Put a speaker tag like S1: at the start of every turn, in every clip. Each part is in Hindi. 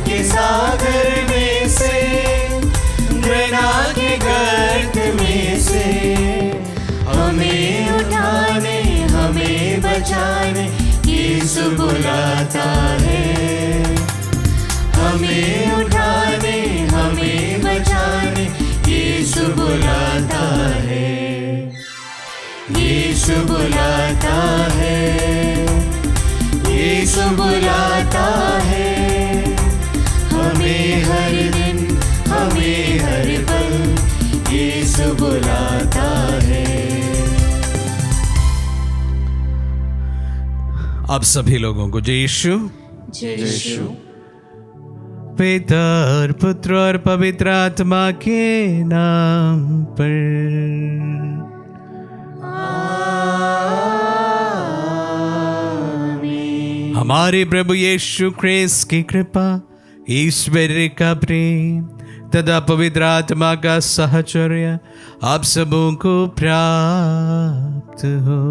S1: के सागर में से, घृणा के गर्त में से हमें उठाने, हमें बचाने यीशु बुलाता है। हमें उठाने, हमें बचाने यीशु बुलाता है। यीशु बुलाता है, यीशु बुलाता है। हमें हर दिन, हमें हर पल यीशु बुलाता है।
S2: आप सभी लोगों को जय यीशु।
S1: जय यीशु।
S2: पिता और पुत्र और पवित्र आत्मा के नाम पर
S1: आमीन।
S2: हमारे प्रभु यीशु ख्रिस्त की कृपा, ईश्वर का प्रेम तथा पवित्र आत्मा का साहचर्य आप सबों को प्राप्त हो।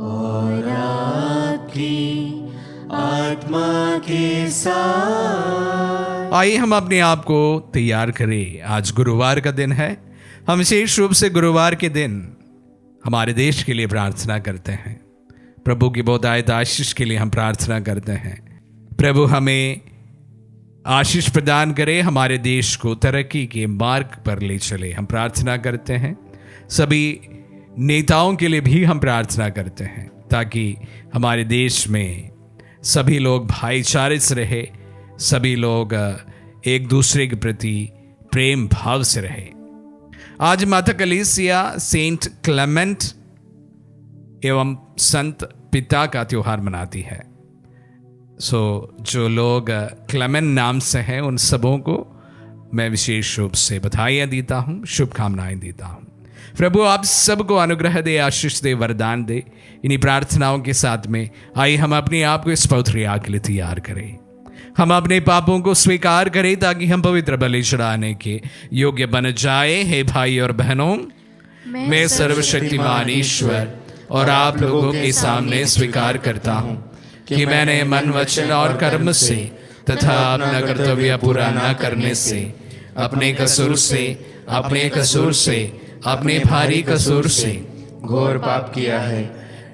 S1: और आपकी आत्मा के साथ।
S2: आइए हम अपने आप को तैयार करें। आज गुरुवार का दिन है। हम विशेष रूप से गुरुवार के दिन हमारे देश के लिए प्रार्थना करते हैं। प्रभु की बहुतायत आशीष के लिए हम प्रार्थना करते हैं। प्रभु हमें आशीष प्रदान करे, हमारे देश को तरक्की के मार्ग पर ले चले। हम प्रार्थना करते हैं। सभी नेताओं के लिए भी हम प्रार्थना करते हैं ताकि हमारे देश में सभी लोग भाईचारे से रहे, सभी लोग एक दूसरे के प्रति प्रेम भाव से रहे। आज माता कलीसिया सेंट क्लेमेंट एवं संत पिता का त्योहार मनाती है। जो लोग क्लेमेंट नाम से हैं उन सबों को मैं विशेष रूप से बधाइयाँ देता हूँ, शुभकामनाएं देता हूँ। प्रभु आप सबको अनुग्रह दे, आशीष दे, वरदान दे। इन्हीं प्रार्थनाओं के साथ में आइए हम अपने आप को इस पवित्र याग के लिए तैयार करें। हम अपने पापों को स्वीकार करें ताकि हम पवित्र बलि चढ़ाने के योग्य बन जाए। हे भाई और बहनों, मैं सर्वशक्तिमान ईश्वर और आप लोगों के सामने स्वीकार करता हूँ कि मैंने मन, वचन और कर्म से तथा अपना कर्तव्य पूरा न करने से, अपने कसूर से, अपने भारी कसूर से
S1: घोर पाप किया है।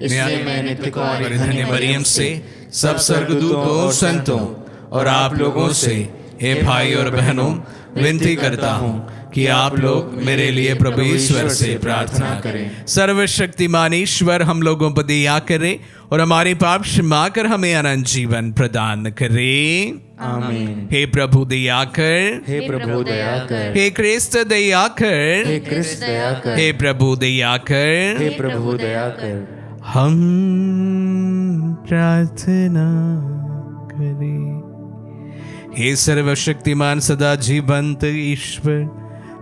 S1: इसलिए मैंने तुम्हारी
S2: धन्य मरियम से, सब स्वर्गदूतों, संतों और आप लोगों से, हे भाई और बहनों, विनती करता हूँ कि आप लोग मेरे लिए प्रभु ईश्वर से प्रार्थना करें। सर्वशक्तिमान ईश्वर हम लोगों पर दया करे और हमारे पाप क्षमा कर हमें अनंत जीवन प्रदान करे।
S1: आमीन।
S2: हे प्रभु दया कर,
S1: हे प्रभु दया कर।
S2: हे क्रिस्त दया कर,
S1: हे क्रिस्त दया कर।
S2: हे प्रभु दया कर,
S1: हे प्रभु दया कर।
S2: हम प्रार्थना करें। हे सर्वशक्तिमान सदा जीवंत ईश्वर,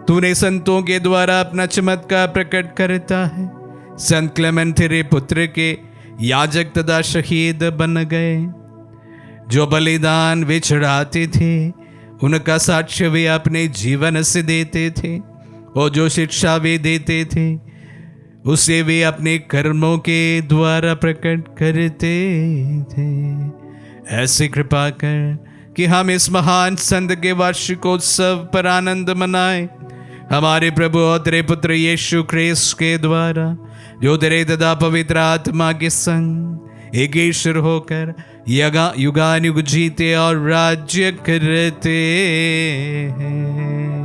S2: तूने संतों के द्वारा अपना चमत्कार प्रकट करता है। संत क्लेमेंट तेरे पुत्र के याजक तथा शहीद बन गए। जो बलिदान वे चढ़ाते थे उनका साक्ष्य वे अपने जीवन से देते थे, और जो शिक्षा वे देते थे उसे वे अपने कर्मों के द्वारा प्रकट करते थे। ऐसी कृपा कर कि हम इस महान संत के वार्षिकोत्सव पर आनंद मनाएं। हमारे प्रभु और तेरे पुत्र यीशु ख्रिस्त के द्वारा, जो तेरे तथा पवित्र आत्मा के संग एक ईश्वर होकर युगानुयुग जीते और राज्य करते हैं।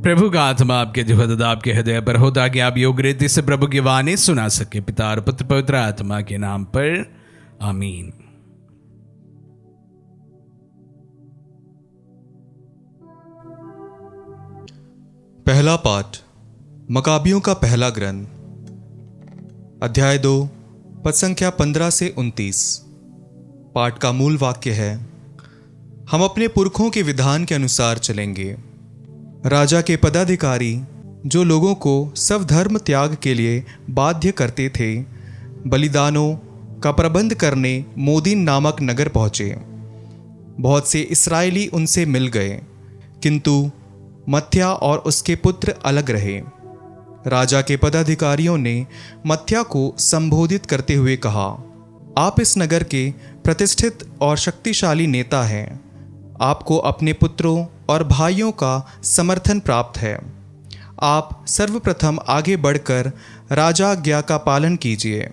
S2: प्रभु का आत्मा आपके जीवन आपके हृदय पर हो ताकि आप योग्य रीति से प्रभु की वाणी सुना सके। पिता और पुत्र पवित्र आत्मा के नाम पर आमीन।
S3: पहला पाठ मकाबियों का पहला ग्रंथ, अध्याय 2, पद संख्या 15 से 29। पाठ का मूल वाक्य है, हम अपने पुरखों के विधान के अनुसार चलेंगे। राजा के पदाधिकारी जो लोगों को सब धर्म त्याग के लिए बाध्य करते थे, बलिदानों का प्रबंध करने मोदीन नामक नगर पहुँचे। बहुत से इस्राएली उनसे मिल गए, किंतु मत्या और उसके पुत्र अलग रहे। राजा के पदाधिकारियों ने मत्थिया को संबोधित करते हुए कहा, आप इस नगर के प्रतिष्ठित और शक्तिशाली नेता हैं। आपको अपने पुत्रों और भाइयों का समर्थन प्राप्त है। आप सर्वप्रथम आगे बढ़कर राजाज्ञा का पालन कीजिए,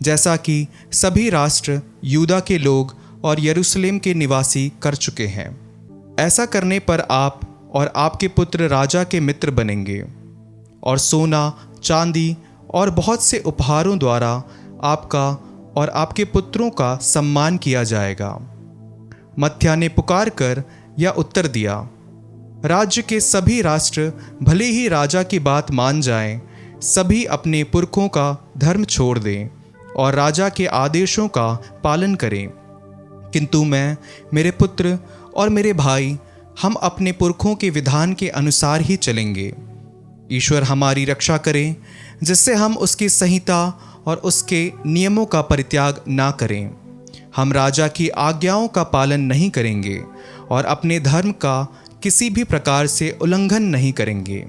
S3: जैसा कि सभी राष्ट्र, यूदा के लोग और यरूशलेम के निवासी कर चुके हैं। ऐसा करने पर आप और आपके पुत्र राजा के मित्र बनेंगे और सोना, चांदी और बहुत से उपहारों द्वारा आपका और आपके पुत्रों का सम्मान किया जाएगा। मत्थिया ने पुकार कर यह उत्तर दिया, राज्य के सभी राष्ट्र भले ही राजा की बात मान जाएं, सभी अपने पुरखों का धर्म छोड़ दें और राजा के आदेशों का पालन करें, किंतु मैं, मेरे पुत्र और मेरे भाई, हम अपने पुरखों के विधान के अनुसार ही चलेंगे। ईश्वर हमारी रक्षा करें, जिससे हम उसकी संहिता और उसके नियमों का परित्याग ना करें। हम राजा की आज्ञाओं का पालन नहीं करेंगे और अपने धर्म का किसी भी प्रकार से उल्लंघन नहीं करेंगे।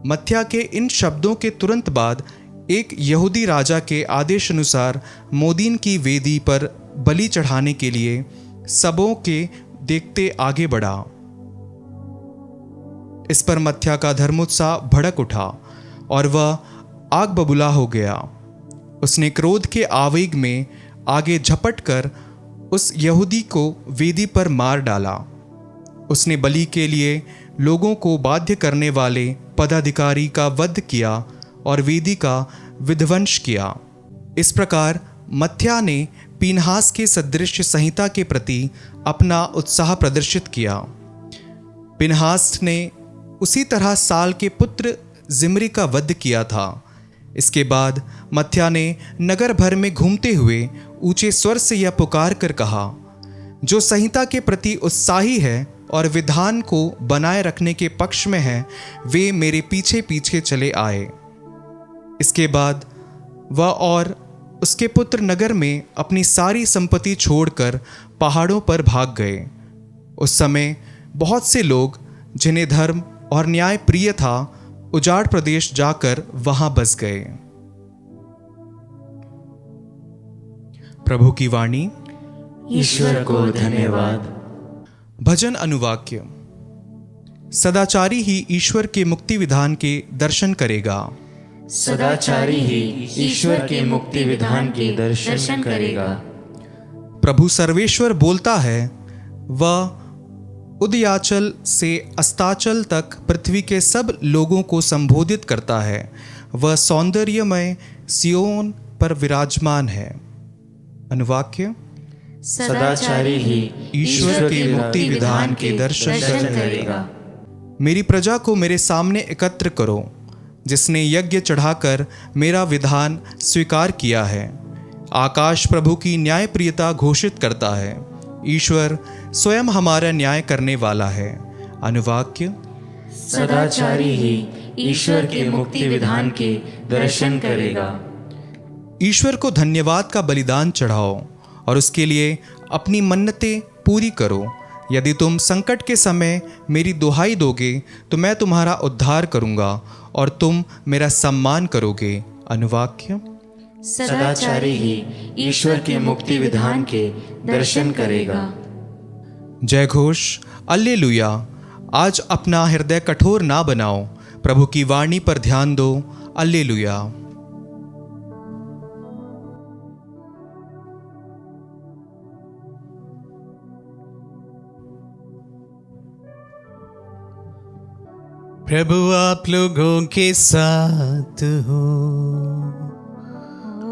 S3: मत्थिया के इन शब्दों के तुरंत बाद एक यहूदी राजा के आदेश अनुसार मोदीन की वेदी पर बलि चढ़ाने के लिए सबों के देखते आगे बढ़ा। इस पर मत्थिया का धर्मोत्साह भड़क उठा और वह आग बबूला हो गया। उसने क्रोध के आवेग में आगे झपट कर उस यहूदी को वेदी पर मार डाला। उसने बलि के लिए लोगों को बाध्य करने वाले पदाधिकारी का वध किया और वेदी का विध्वंस किया। इस प्रकार मत्थिया ने पीनहास के सदृश संहिता के प्रति अपना उत्साह प्रदर्शित किया। पीनहास ने उसी तरह साल के पुत्र जिम्री का वध किया था। इसके बाद मत्थिया ने नगर भर में घूमते हुए ऊंचे स्वर से यह पुकार कर कहा, जो संहिता के प्रति उत्साही है और विधान को बनाए रखने के पक्ष में है, वे मेरे पीछे पीछे चले आए। इसके बाद वह और उसके पुत्र नगर में अपनी सारी संपत्ति छोड़कर पहाड़ों पर भाग गए। उस समय बहुत से लोग, जिन्हें धर्म और न्याय प्रिय था, उजाड़ प्रदेश जाकर वहां बस गए। प्रभु की वाणी।
S1: ईश्वर को धन्यवाद।
S3: भजन अनुवाक्य। सदाचारी ही ईश्वर के मुक्ति विधान के दर्शन करेगा।
S1: सदाचारी ही ईश्वर के मुक्ति विधान के दर्शन करेगा।
S3: प्रभु सर्वेश्वर बोलता है, वह उदयाचल से अस्ताचल तक पृथ्वी के सब लोगों को संबोधित करता है। वह सौंदर्यमय सियोन पर विराजमान है। अनुवाक्य।
S1: सदाचारी ही ईश्वर के मुक्ति विधान के दर्शन करेगा।
S3: मेरी प्रजा को मेरे सामने एकत्र करो, जिसने यज्ञ चढ़ाकर मेरा विधान स्वीकार किया है। आकाश प्रभु की न्यायप्रियता घोषित करता है। ईश्वर स्वयं हमारा न्याय करने वाला है। अनुवाक्य।
S1: सदाचारी ही ईश्वर के मुक्ति विधान के दर्शन करेगा।
S3: ईश्वर को धन्यवाद का बलिदान चढ़ाओ और उसके लिए अपनी मन्नतें पूरी करो। यदि तुम संकट के समय मेरी दुहाई दोगे तो मैं तुम्हारा उद्धार करूंगा और तुम मेरा सम्मान करोगे। अनुवाक्य।
S1: सदाचारी ही ईश्वर के मुक्ति विधान के दर्शन करेगा।
S3: जय घोष। अल्लेलुया। आज अपना हृदय कठोर ना बनाओ, प्रभु की वाणी पर ध्यान दो। अल्लेलुया।
S2: प्रभु आप लोगों के साथ हो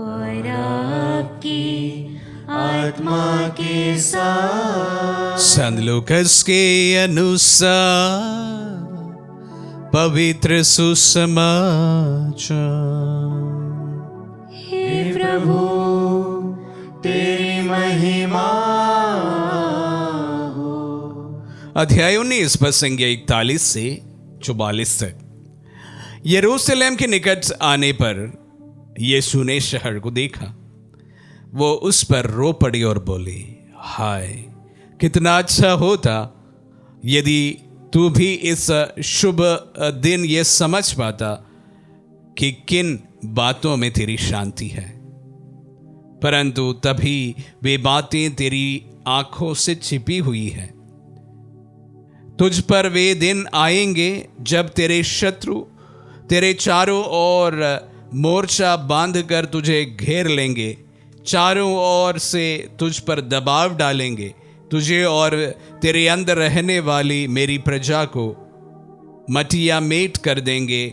S1: और आपकी आत्मा के साथ।
S2: संत लूकास के अनुसार पवित्र सुसमाचार।
S1: हे प्रभु तेरी महिमा हो।
S2: अध्याय 19 पद संख्या 41 से 44 तक। यरूशलेम के निकट आने पर यीशु ने शहर को देखा। वो उस पर रो पड़ी और बोली, हाय कितना अच्छा होता यदि तू भी इस शुभ दिन ये समझ पाता कि किन बातों में तेरी शांति है, परंतु तभी वे बातें तेरी आंखों से छिपी हुई है। तुझ पर वे दिन आएंगे जब तेरे शत्रु तेरे चारों ओर मोर्चा बांधकर तुझे घेर लेंगे, चारों ओर से तुझ पर दबाव डालेंगे, तुझे और तेरे अंदर रहने वाली मेरी प्रजा को मटिया मेट कर देंगे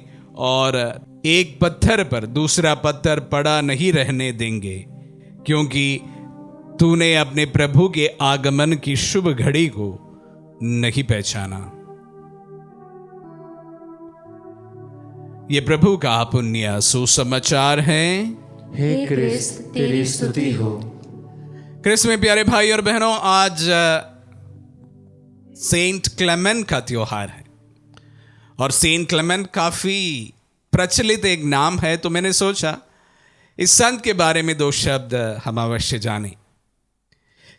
S2: और एक पत्थर पर दूसरा पत्थर पड़ा नहीं रहने देंगे, क्योंकि तूने अपने प्रभु के आगमन की शुभ घड़ी को नहीं पहचाना। ये प्रभु का पुण्य सुसमाचार है।
S1: हे क्रिस्त तेरी स्तुति हो।
S2: क्रिस्त में प्यारे भाई और बहनों, आज सेंट क्लेमेंट का त्योहार है और सेंट क्लेमेंट काफी प्रचलित एक नाम है, तो मैंने सोचा इस संत के बारे में दो शब्द हम अवश्य जानें,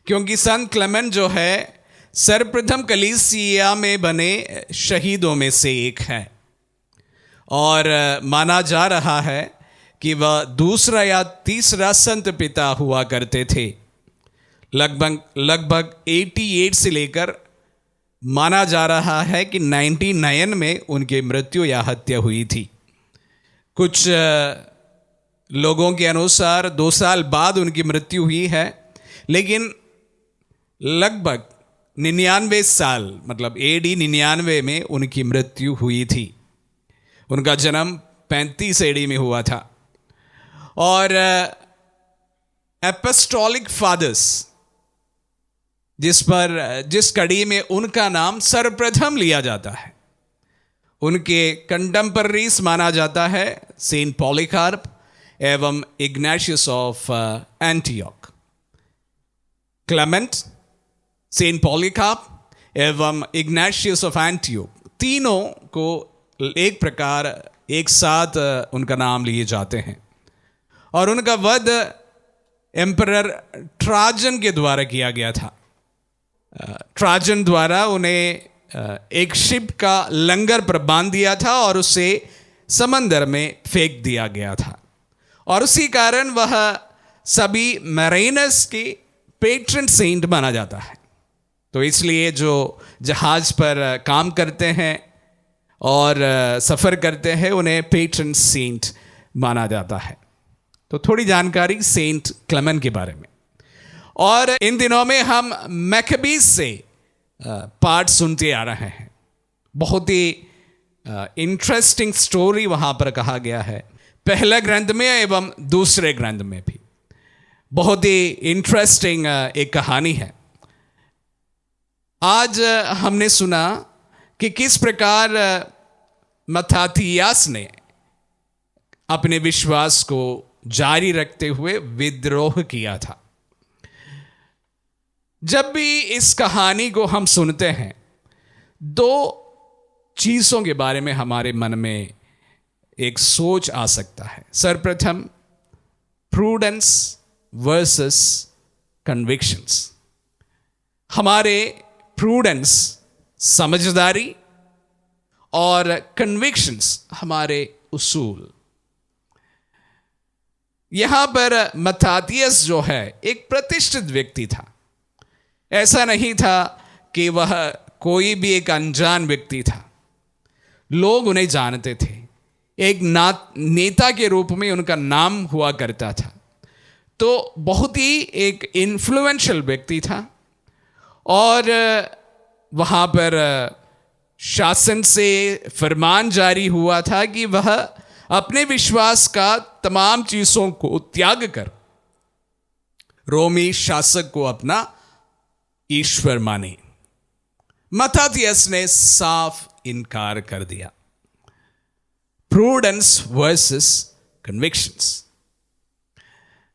S2: क्योंकि संत क्लेमेंट जो है सर्वप्रथम कलीसिया में बने शहीदों में से एक है और माना जा रहा है कि वह दूसरा या तीसरा संत पिता हुआ करते थे। लगभग 88 से लेकर माना जा रहा है कि 99 में उनकी मृत्यु या हत्या हुई थी। कुछ लोगों के अनुसार 2 साल बाद उनकी मृत्यु हुई है, लेकिन लगभग 99 साल मतलब AD 99 में उनकी मृत्यु हुई थी। उनका जन्म 35 AD में हुआ था। और एपोस्टोलिक फादर्स जिस कड़ी में उनका नाम सर्वप्रथम लिया जाता है, उनके कंटेम्पररीज माना जाता है सेंट पॉलीकार्प एवं Ignatius of Antioch. Clement, Saint Polycarp एवं इग्नाशियस ऑफ एंटियोक, तीनों को एक प्रकार एक साथ उनका नाम लिए जाते हैं और उनका वध एम्परर ट्राजन के द्वारा किया गया था। ट्राजन द्वारा उन्हें एक शिप का लंगर पर बांध दिया था और उसे समंदर में फेंक दिया गया था और उसी कारण वह सभी मैरीनर्स के पेट्रन सेंट माना जाता है। तो इसलिए जो जहाज पर काम करते हैं और सफ़र करते हैं उन्हें पेट्रन सेंट माना जाता है। तो थोड़ी जानकारी सेंट क्लेमेंट के बारे में। और इन दिनों में हम मैकबीज से पाठ सुनते आ रहे हैं। बहुत ही इंटरेस्टिंग स्टोरी वहाँ पर कहा गया है, पहला ग्रंथ में एवं दूसरे ग्रंथ में भी। बहुत ही इंटरेस्टिंग एक कहानी है। आज हमने सुना कि किस प्रकार मत्थाथियास ने अपने विश्वास को जारी रखते हुए विद्रोह किया था। जब भी इस कहानी को हम सुनते हैं, 2 चीज़ों के बारे में हमारे मन में एक सोच आ सकता है। सर्वप्रथम प्रूडेंस वर्सेस कन्विक्शंस। हमारे प्रूडेंस समझदारी और कन्विक्शंस हमारे उसूल। यहां पर मत्थाथियस जो है एक प्रतिष्ठित व्यक्ति था। ऐसा नहीं था कि वह कोई भी एक अनजान व्यक्ति था। लोग उन्हें जानते थे। एक नेता के रूप में उनका नाम हुआ करता था। तो बहुत ही एक इन्फ्लुएंशियल व्यक्ति था और वहाँ पर शासन से फरमान जारी हुआ था कि वह अपने विश्वास का तमाम चीज़ों को त्याग कर रोमी शासक को अपना ईश्वर माने। मत्थाथियस ने साफ इनकार कर दिया। Prudence versus convictions.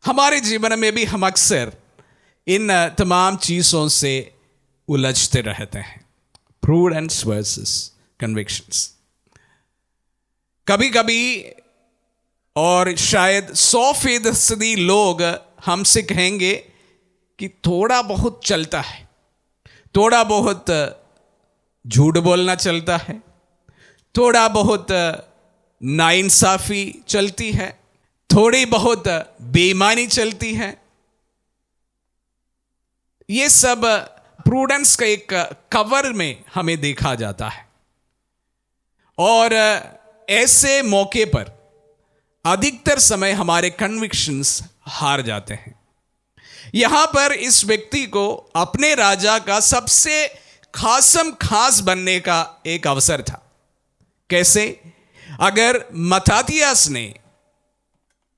S2: हमारे जीवन में भी हम अक्सर इन तमाम चीज़ों से उलझते रहते हैं। Prudence versus convictions. कभी कभी और शायद 100% लोग हमसे कहेंगे कि थोड़ा बहुत चलता है, थोड़ा बहुत झूठ बोलना चलता है, थोड़ा बहुत नाइंसाफी चलती है, थोड़ी बहुत बेईमानी चलती है। ये सब प्रूडेंस का एक कवर में हमें देखा जाता है, और ऐसे मौके पर अधिकतर समय हमारे कन्विक्शंस हार जाते हैं। यहां पर इस व्यक्ति को अपने राजा का सबसे खासम खास बनने का एक अवसर था। कैसे? अगर मत्ताथियास ने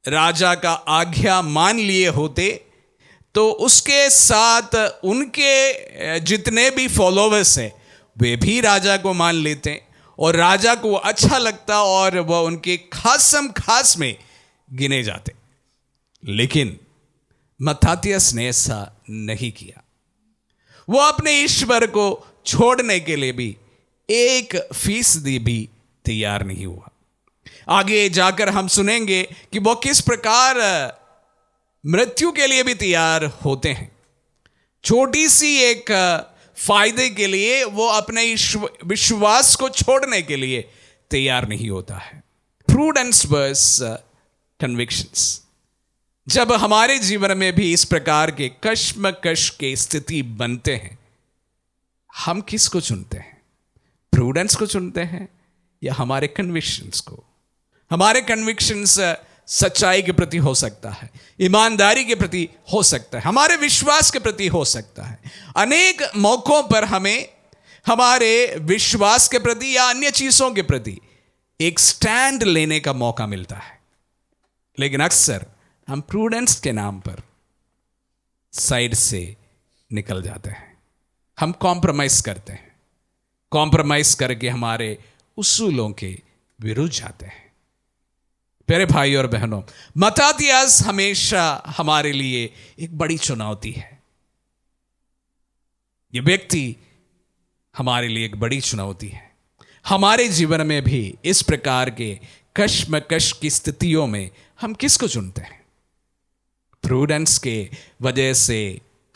S2: राजा का आज्ञा मान लिए होते तो उसके साथ उनके जितने भी फॉलोवर्स हैं वे भी राजा को मान लेते और राजा को अच्छा लगता और वह उनके खासम खास में गिने जाते। लेकिन मत्ताथियास ने ऐसा नहीं किया। वो अपने ईश्वर को छोड़ने के लिए भी 1% भी तैयार नहीं हुआ। आगे जाकर हम सुनेंगे कि वो किस प्रकार मृत्यु के लिए भी तैयार होते हैं। छोटी सी एक फायदे के लिए वो अपने विश्वास को छोड़ने के लिए तैयार नहीं होता है। Prudence versus convictions. जब हमारे जीवन में भी इस प्रकार के कश्मकश के स्थिति बनते हैं, हम किसको चुनते हैं? प्रूडेंस को चुनते हैं या हमारे कन्विक्शंस को? हमारे कन्विक्शंस सच्चाई के प्रति हो सकता है, ईमानदारी के प्रति हो सकता है, हमारे विश्वास के प्रति हो सकता है। अनेक मौकों पर हमें हमारे विश्वास के प्रति या अन्य चीजों के प्रति एक स्टैंड लेने का मौका मिलता है, लेकिन अक्सर हम प्रूडेंस के नाम पर साइड से निकल जाते हैं। हम कॉम्प्रोमाइज करते हैं, कॉम्प्रोमाइज करके हमारे उसूलों के विरुद्ध जाते हैं। प्यारे भाई और बहनों, मत्ताथियास हमेशा हमारे लिए एक बड़ी चुनौती है। यह व्यक्ति हमारे लिए एक बड़ी चुनौती है। हमारे जीवन में भी इस प्रकार के कश्मकश की स्थितियों में हम किसको चुनते हैं? प्रूडेंस के वजह से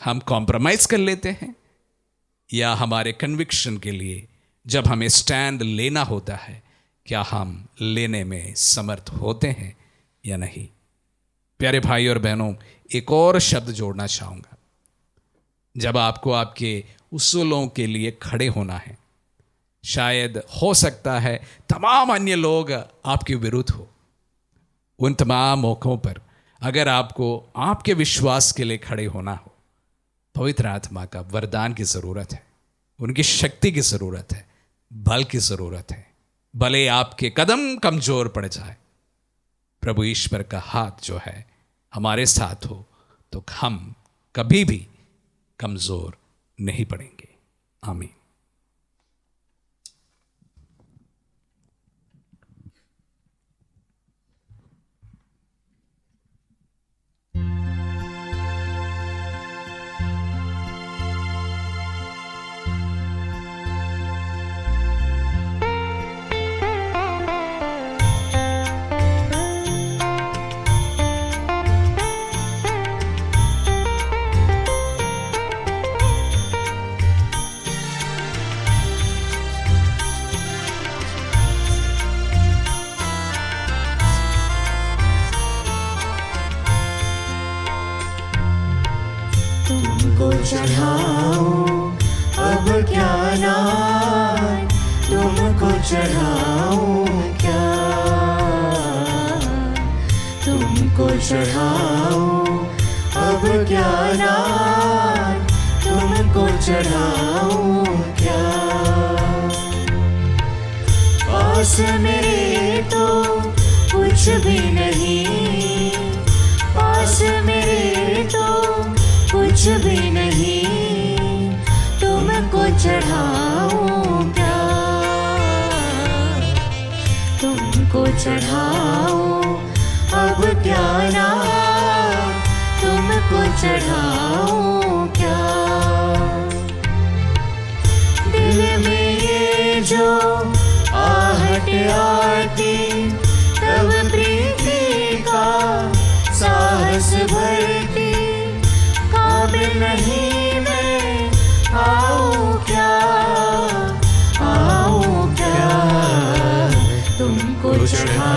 S2: हम कॉम्प्रोमाइज कर लेते हैं, या हमारे कन्विक्शन के लिए जब हमें स्टैंड लेना होता है, क्या हम लेने में समर्थ होते हैं या नहीं? प्यारे भाई और बहनों, एक और शब्द जोड़ना चाहूंगा। जब आपको आपके उसूलों के लिए खड़े होना है, शायद हो सकता है तमाम अन्य लोग आपके विरुद्ध हो। उन तमाम मौकों पर अगर आपको आपके विश्वास के लिए खड़े होना हो, पवित्र आत्मा का वरदान की जरूरत है, उनकी शक्ति की जरूरत है, बल की जरूरत है। भले आपके कदम कमजोर पड़ जाए, प्रभु ईश्वर का हाथ जो है हमारे साथ हो तो हम कभी भी कमजोर नहीं पड़ेंगे। आमीन।
S1: चढ़ाऊं अब क्या नाम, तुमको चढ़ाऊं क्या, तुमको चढ़ाऊं अब क्या नाम, तुमको चढ़ाऊं क्या। पास मेरे तो कुछ भी नहीं, पास मेरे तो कुछ भी नहीं, तुमको चढ़ाऊं क्या, तुमको चढ़ाऊं अब क्या नाम, तुमको चढ़ाऊं क्या। दिल में ये जो आहट आती, तब प्रीति का साहस भरती, काबिल नहीं मैं आऊं क्या, आऊं क्या, तुमको चढ़ा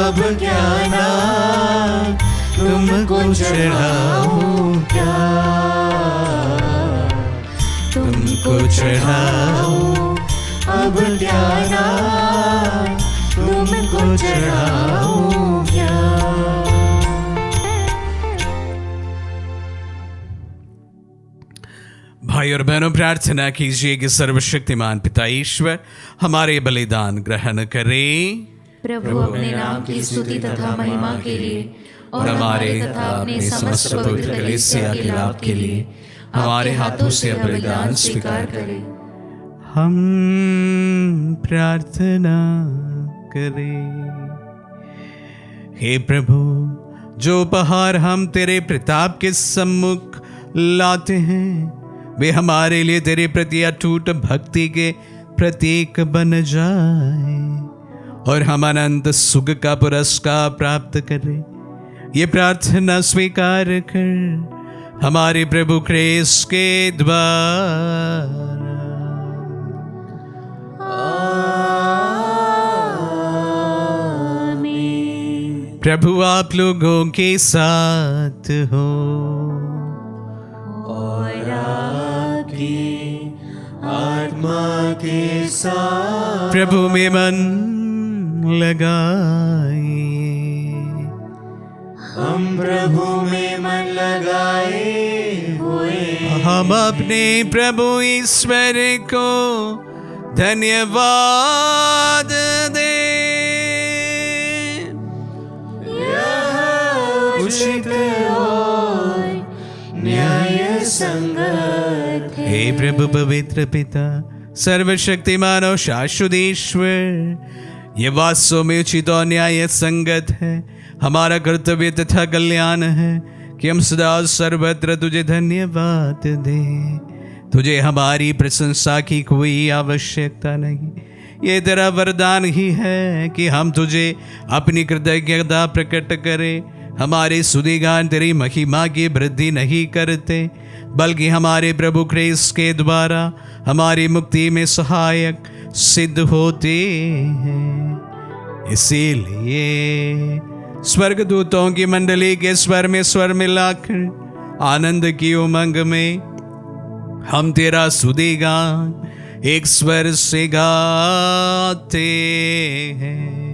S1: अब क्या नाम तुमको चढ़ाऊं, क्या तुमको चढ़ाऊं, अब क्या नाम तुमको चढ़ाऊं, क्या।
S2: भाई और बहनों, प्रार्थना कीजिए कि सर्वशक्तिमान पिता ईश्वर हमारे बलिदान ग्रहण करे।
S4: प्रभु अपने नाम की स्तुति तथा महिमा के लिए और
S2: हमारे तथा अपने समस्त पवित्र कलीसिया के लाभ के लिए हमारे हाथों से बलिदान स्वीकार करे। हम प्रार्थना करें। हे प्रभु, जो उपहार हम तेरे प्रताप के सम्मुख लाते हैं वे हमारे लिए तेरे प्रति अटूट भक्ति के प्रतीक बन जाए और हम अनंत सुख का पुरस्कार प्राप्त करें। ये प्रार्थना स्वीकार कर हमारे प्रभु क्रिस्त के द्वारा। प्रभु आप लोगों के साथ हो
S1: और आपकी आत्मा के साथ।
S2: प्रभु में मन लगाए।
S1: हम प्रभु में मन लगाए हुए
S2: हम अपने प्रभु ईश्वर को धन्यवाद दे।
S1: उचित और न्याय संगत है।
S2: हे प्रभु पवित्र पिता, सर्वशक्तिमान और शाश्वत ईश्वर, ये वास्तव में उचित और न्याय संगत है, हमारा कर्तव्य तथा कल्याण है कि हम सदा सर्वत्र तुझे धन्यवाद दें। तुझे हमारी प्रशंसा की कोई आवश्यकता नहीं, ये तेरा वरदान ही है कि हम तुझे अपनी कृतज्ञता प्रकट करें। हमारे स्तुतिगान तेरी महिमा की वृद्धि नहीं करते, बल्कि हमारे प्रभु क्रिस्त के द्वारा हमारी मुक्ति में सहायक सिद्ध होते हैं। इसीलिए स्वर्गदूतों की मंडली के स्वर में स्वर मिलाकर आनंद की उमंग में हम तेरा स्तुतिगान एक स्वर से गाते हैं।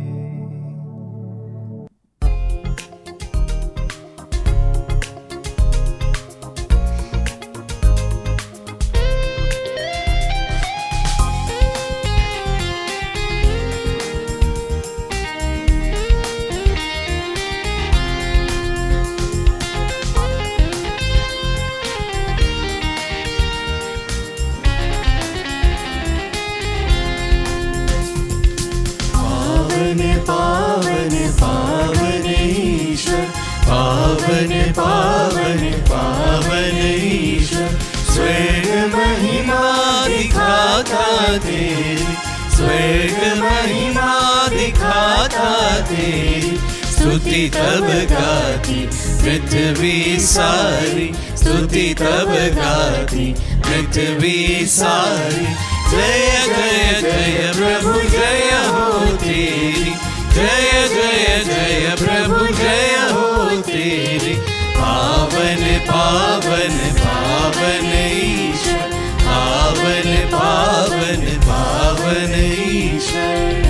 S1: पावन पावन ईश्वर, स्वर्ग महिमा दिखाता तेरी, स्वर्ग महिमा दिखाता तेरी। स्तुति तब गाती पृथ्वी सारी, स्तुति तब गाती पृथ्वी सारी। जय जय जय प्रभु जय हो तेरी, जय जय जय प्रभु जय हो तेरी। पावन पावन पावन ईश्वर, पावन पावन पावन ईश्वर।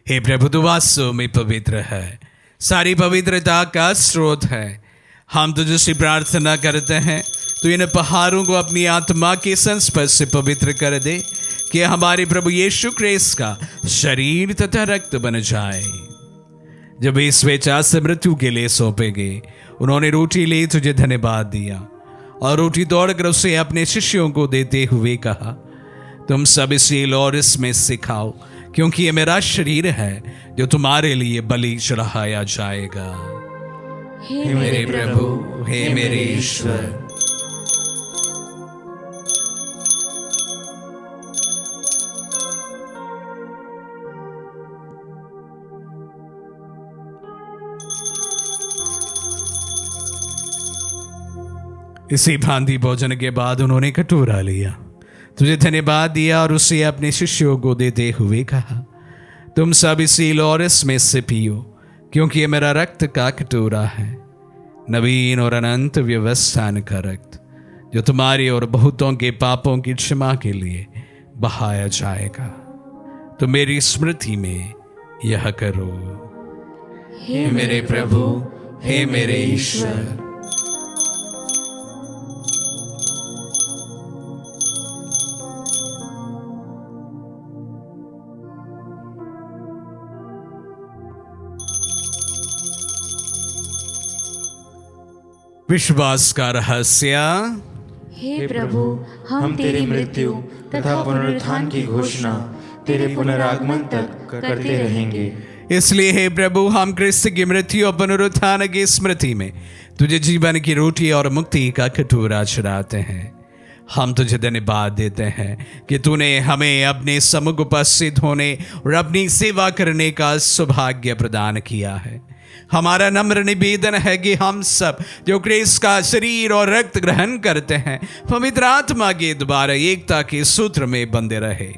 S2: हे प्रभु, तू वास्तव में पवित्र है, सारी पवित्रता का स्रोत है। हम तुझसे प्रार्थना करते हैं, तू इन पहाड़ों को अपनी आत्मा के संस्पर्श से पवित्र कर दे कि हमारे प्रभु यीशु क्रिस्त का शरीर तथा रक्त बन जाए। जब वे स्वेच्छा से मृत्यु के लिए सौंपे गए, उन्होंने रोटी ली, तुझे धन्यवाद दिया और रोटी तोड़कर उसे अपने शिष्यों को देते हुए कहा, तुम सब इसे लो और इसमें से खाओ, क्योंकि ये मेरा शरीर है जो तुम्हारे लिए बलि चढ़ाया जाएगा।
S1: हे मेरे प्रभु, हे मेरे ईश्वर।
S2: इसी भांति भोजन के बाद उन्होंने कटोरा लिया, तुझे धन्यवाद दिया और उसे अपने शिष्यों को देते हुए कहा, तुम सब इसी लो और इसमें से पियो, क्योंकि ये मेरा रक्त का कटोरा है, नवीन और अनंत व्यवस्थान का रक्त, जो तुम्हारी और बहुतों के पापों की क्षमा के लिए बहाया जाएगा। तो मेरी स्मृति में यह करो।
S1: हे मेरे प्रभु, हे मेरे ईश्वर।
S2: विश्वास का रहस्य।
S4: हे प्रभु,
S1: हम तेरी मृत्यु तथा पुनरुत्थान की घोषणा तेरे पुनरागमन तक करते रहेंगे।
S2: इसलिए हे प्रभु, हम क्रिस्त की मृत्यु और पुनरुत्थान की स्मृति में तुझे जीवन की रोटी और मुक्ति का कटोरा चढ़ाते हैं। हम तुझे धन्यवाद देते हैं कि तूने हमें अपने सम्मुख उपस्थित होने और अपनी सेवा करने का सौभाग्य प्रदान किया है। हमारा नम्र निवेदन है कि हम सब जो क्रिस्त का शरीर और रक्त ग्रहण करते हैं, पवित्र आत्मा के द्वारा एकता के सूत्र में बंधे रहे।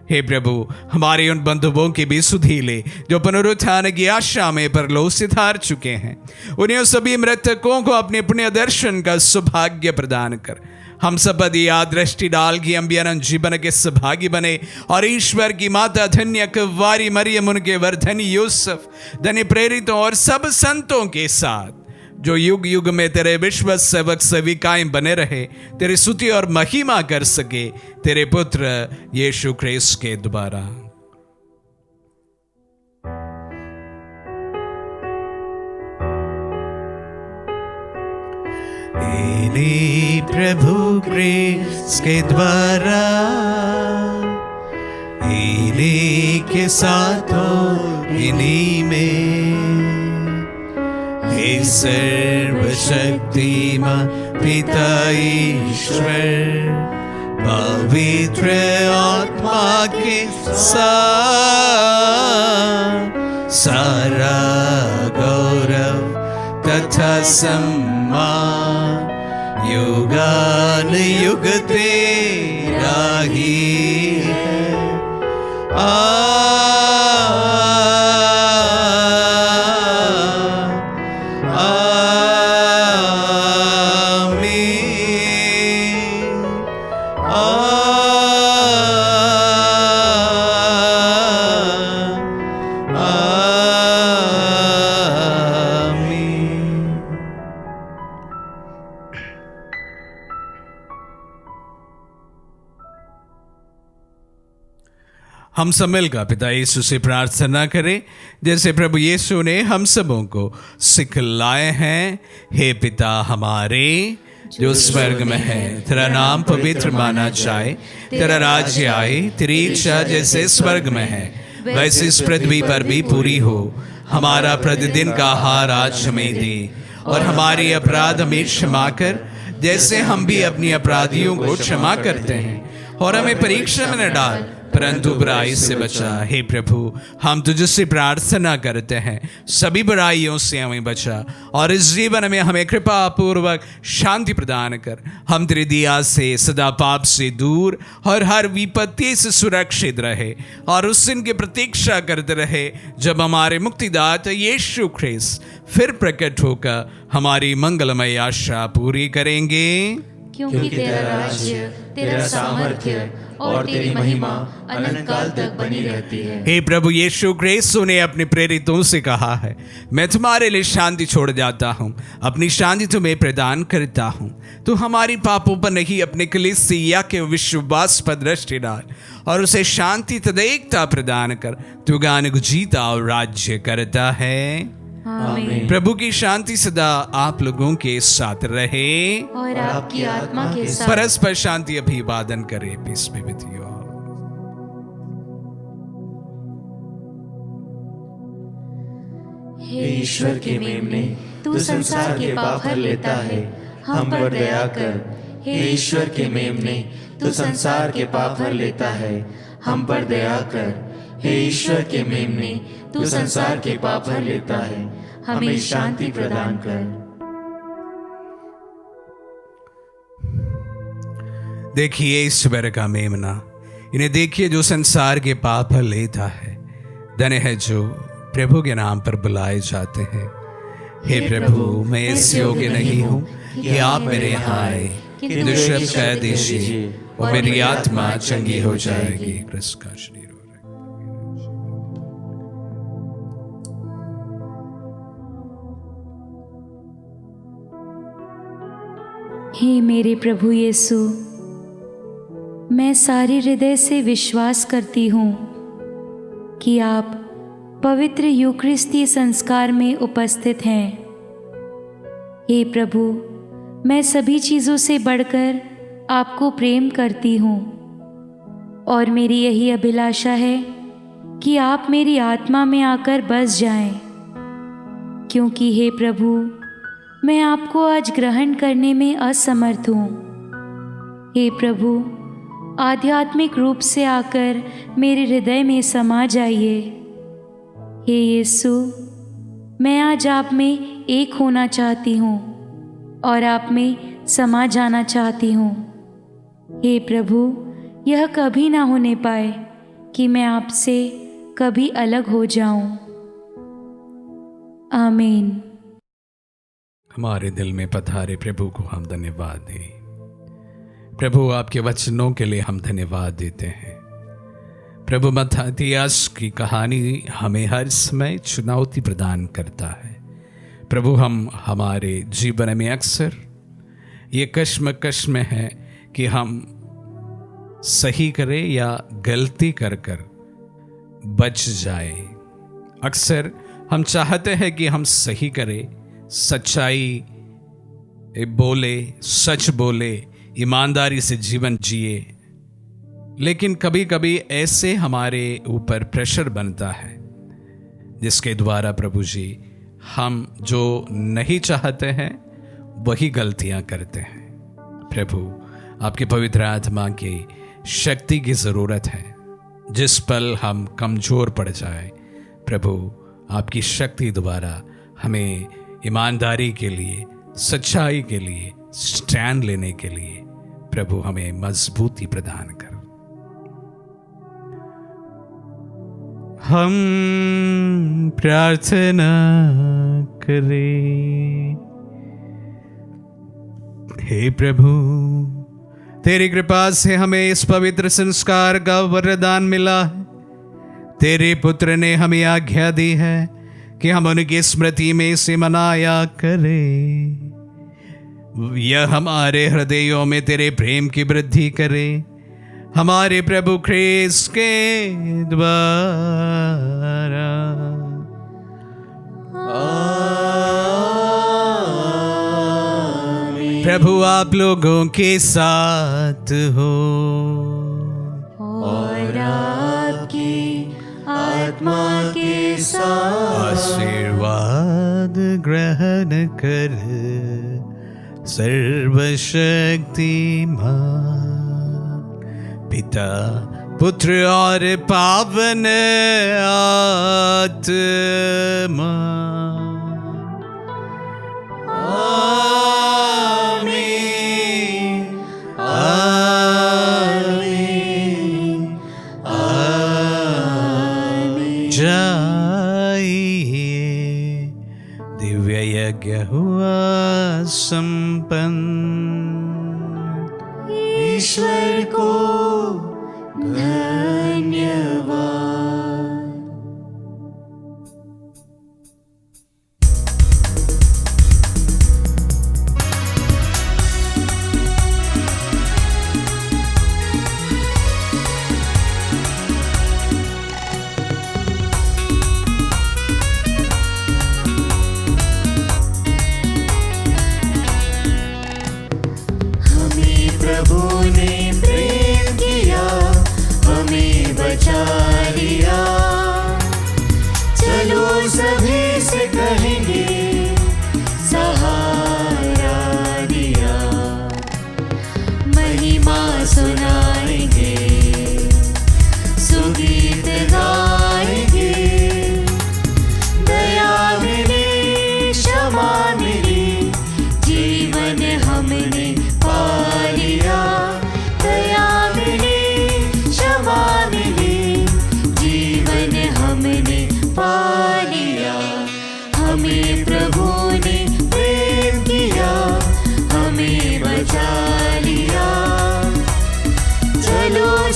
S2: हे प्रभु, हमारे उन बंधुओं की भी सुधि ले जो पुनरुत्थान की आशा में परलोक से हार चुके हैं। उन्हें सभी मृतकों को अपने पुण्य दर्शन का सौभाग्य प्रदान कर हम सब पर याद दृष्टि डाल की हम भी अनंत जीवन के सहभागी बने और ईश्वर की माता धन्य कुंवारी मरियम, उनके वर धन्य यूसुफ, धन्य प्रेरितों और सब संतों के साथ जो युग युग में तेरे विश्व सेवक सेविकाएं बने रहे, तेरी स्तुति और महिमा कर सके तेरे पुत्र यीशु ख्रिस्त के द्वारा। इन्हीं प्रभु ख्रिस्त के द्वारा, इन्हीं के साथ हो, इन्हीं में हे सर्वशक्तिमान पिता ईश्वर, पवित्र आत्मा के साथ सारा गौरव तथा सम्मान युगान युग तेरा ही है। हम सब मिलकर पिता यीशु से प्रार्थना करें जैसे प्रभु यीशु ने हम सबों को सिखलाए हैं। हे पिता हमारे जो स्वर्ग में है, तेरा नाम पवित्र माना जाए, तेरा राज्य आए, तेरी इच्छा जैसे स्वर्ग में है वैसे इस पृथ्वी पर भी पूरी हो। हमारा प्रतिदिन का आहार आज हमें दे और हमारी अपराध हमें क्षमा कर जैसे हम भी अपनी अपराधियों को क्षमा करते हैं, और हमें परीक्षा में न डाल परंतु बुराई से बचा। हे प्रभु, हम तुझसे प्रार्थना करते हैं सभी बुराइयों से हमें बचा और इस जीवन में हमें कृपा पूर्वक शांति प्रदान कर। हम तेरी दया से सदा पाप से दूर और हर विपत्ति से सुरक्षित रहे और उस दिन की प्रतीक्षा करते रहे जब हमारे मुक्तिदाता यीशु ख्रिस्त फिर प्रकट होकर हमारी मंगलमय आशा पूरी करेंगे।
S4: क्योंकि तेरा राज्य, तेरा सामर्थ्य और तेरी महिमा अनंत काल तक बनी रहती है।
S2: हे प्रभु यीशु ख्रिस्त ने अपने प्रेरितों से कहा है, मैं तुम्हारे लिए शांति छोड़ जाता हूँ, अपनी शांति तुम्हें प्रदान करता हूँ। तू हमारी पापों पर नहीं अपने कलीसिया के विश्वास पर दृष्टि डाल और उसे शांति तथा एकता प्रदान कर। तू गान को जीता और राज्य करता है।
S4: आमीन।
S2: प्रभु की शांति सदा आप लोगों के साथ रहे
S4: और आपकी आत्मा के साथ।
S2: परस्पर शांति अभिवादन करे। Peace be with you.
S1: हे ईश्वर के मेमने, तू संसार के पाप हर लेता है, हम पर दया कर। हे ईश्वर के मेमने, तू संसार के पाप हर लेता है, हम पर दया कर। हे ईश्वर के मेमने, तू संसार के पाप हर लेता है, हमें शांति प्रदान कर।
S2: देखिए ईश्वर का मेमना, इन्हें देखिए जो संसार के पाप हर लेता है। धन्य है जो प्रभु के नाम पर बुलाए जाते हैं। हे प्रभु, मैं इस योग्य नहीं हूँ कि आप मेरे यहाँ आए, किंतु शब्द कह दीजिए और मेरी आत्मा चंगी हो जाएगी। क्रिस्त का शरीर हो रहा है।
S4: हे मेरे प्रभु यीशु, मैं सारे हृदय से विश्वास करती हूँ कि आप पवित्र यूकरिस्ती संस्कार में उपस्थित हैं। हे प्रभु, मैं सभी चीज़ों से बढ़कर आपको प्रेम करती हूँ और मेरी यही अभिलाषा है कि आप मेरी आत्मा में आकर बस जाएं, क्योंकि हे प्रभु, मैं आपको आज ग्रहण करने में असमर्थ हूँ। हे प्रभु, आध्यात्मिक रूप से आकर मेरे हृदय में समा जाइए। हे यीशु, मैं आज आप में एक होना चाहती हूँ और आप में समा जाना चाहती हूँ। हे प्रभु, यह कभी ना होने पाए कि मैं आपसे कभी अलग हो जाऊं। आमीन।
S2: हमारे दिल में पधारे प्रभु को हम धन्यवाद दें। प्रभु, आपके वचनों के लिए हम धन्यवाद देते हैं। प्रभु, मत्थियास की कहानी हमें हर समय चुनौती प्रदान करता है। प्रभु, हम हमारे जीवन में अक्सर ये कश्मकश में है कि हम सही करें या गलती कर कर बच जाए। अक्सर हम चाहते हैं कि हम सही करें, सच्चाई बोले, सच बोले, ईमानदारी से जीवन जिए, लेकिन कभी कभी ऐसे हमारे ऊपर प्रेशर बनता है जिसके द्वारा प्रभु जी हम जो नहीं चाहते हैं वही गलतियां करते हैं। प्रभु, आपके पवित्र आत्मा की शक्ति की ज़रूरत है। जिस पल हम कमज़ोर पड़ जाए, प्रभु, आपकी शक्ति द्वारा हमें ईमानदारी के लिए, सच्चाई के लिए स्टैंड लेने के लिए प्रभु हमें मजबूती प्रदान कर। हम प्रार्थना करें। हे प्रभु, तेरी कृपा से हमें इस पवित्र संस्कार का वरदान मिला है। तेरे पुत्र ने हमें आज्ञा दी है कि हम उनकी स्मृति में इसे मनाया करें। यह हमारे हृदयों में तेरे प्रेम की वृद्धि करे, हमारे प्रभु ख्रीस्त के द्वारा। प्रभु आप लोगों के साथ हो
S4: और आपकी आत्मा के साथ।
S2: आशीर्वाद ग्रहण कर सर्वशक्तिमान पिता, पुत्र और पावन आत्मा। आमीन, आमीन, आमीन। जाइए, दिव्य यज्ञ हुआ संपन्न।
S4: ईश्वर को धन्यवाद।
S1: हमें प्रभु ने प्रेम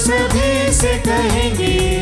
S1: सभी से कहेंगे